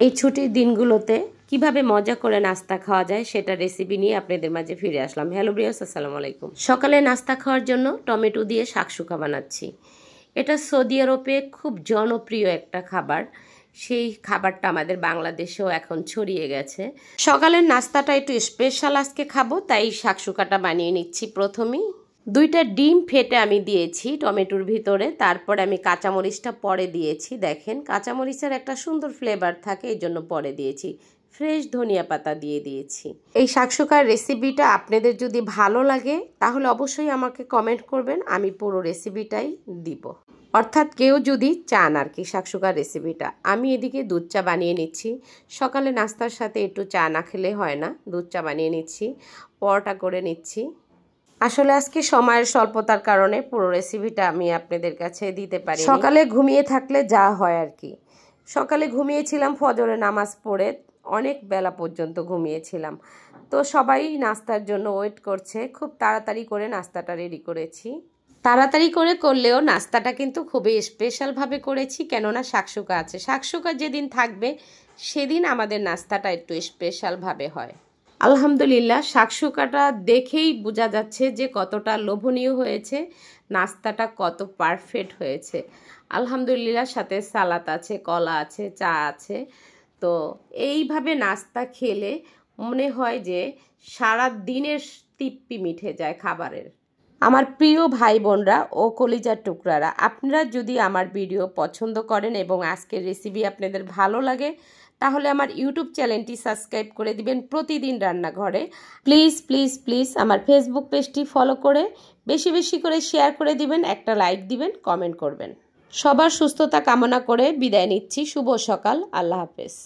এই ছুটির দিনগুলোতে কিভাবে মজা করে নাস্তা খাওয়া যায় সেটা রেসিপি নিয়ে আপনাদের মাঝে ফিরে আসলাম। হ্যালো ভিউয়ার্স, আসসালামু আলাইকুম। সকালে নাস্তা খাওয়ার জন্য টমেটো দিয়ে শাকসুকা বানাচ্ছি। এটা সৌদি আরবে খুব জনপ্রিয় একটা খাবার। সেই খাবারটা আমাদের বাংলাদেশেও এখন ছড়িয়ে গেছে। সকালের নাস্তাটা একটু স্পেশাল আজকে খাবো, তাই শাকসুকাটা বানিয়ে নিচ্ছি। প্রথমেই 2টা ডিম ফেটে আমি দিয়েছি টমেটোর ভিতরে, তারপরে আমি কাঁচামরিচটা পরে দিয়েছি। দেখেন, কাঁচামরিচের একটা সুন্দর ফ্লেভার থাকে, এই জন্য পরে দিয়েছি। ফ্রেশ ধনিয়া পাতা দিয়ে দিয়েছি। এই শাকসুকার রেসিপিটা আপনাদের যদি ভালো লাগে তাহলে অবশ্যই আমাকে কমেন্ট করবেন, আমি পুরো রেসিপিটাই দিব। অর্থাৎ কেউ যদি চান আর কি শাকসুকার রেসিপিটা। আমি এদিকে দুধ চা বানিয়ে নিচ্ছি। সকালে নাস্তার সাথে একটু চা না খেলে হয় না, দুধ চা বানিয়ে নিচ্ছি, পরোটা করে নিচ্ছি। আসলে আজকে সময়ের স্বল্পতার কারণে পুরো রেসিপিটা আমি আপনাদের কাছে দিতে পারি। সকালে ঘুমিয়ে থাকলে যা হয় আর কি। সকালে ঘুমিয়েছিলাম ফজরের নামাজ পড়ে, অনেক বেলা পর্যন্ত ঘুমিয়েছিলাম। তো সবাই নাস্তার জন্য ওয়েট করছে, খুব তাড়াতাড়ি করে নাস্তাটা রেডি করেছি। তাড়াতাড়ি করে করলেও নাস্তাটা কিন্তু খুবই স্পেশালভাবে করেছি, কেননা শাকসুকা আছে। শাকসুকা যেদিন থাকবে সেদিন আমাদের নাস্তাটা একটু স্পেশালভাবে হয়। আলহামদুলিল্লাহ, শাকসুকাটা দেখেই বোঝা যাচ্ছে যে কতটা লোভনীয় হয়েছে, নাস্তাটা কত পারফেক্ট হয়েছে। আলহামদুলিল্লাহ, সাথে সালাদ আছে, কলা আছে, চা আছে। তো এইভাবে নাস্তা খেলে মনে হয় যে সারা দিনের তৃপ্তি মিটে যায় খাবারের। আমার প্রিয় ভাই বোনরা ও কলিজার টুকরারা, আপনারা যদি আমার ভিডিও পছন্দ করেন এবং আজকের রেসিপি আপনাদের ভালো লাগে তাহলে আমার ইউটিউব চ্যানেলটি সাবস্ক্রাইব করে দিবেন প্রতিদিন রান্নাঘরে। প্লিজ প্লিজ প্লিজ আমার ফেসবুক পেজটি ফলো করে বেশি বেশি করে শেয়ার করে দিবেন, একটা লাইক দিবেন, কমেন্ট করবেন। সবার সুস্থতা কামনা করে বিদায় নিচ্ছি। শুভ সকাল, আল্লাহ হাফেজ।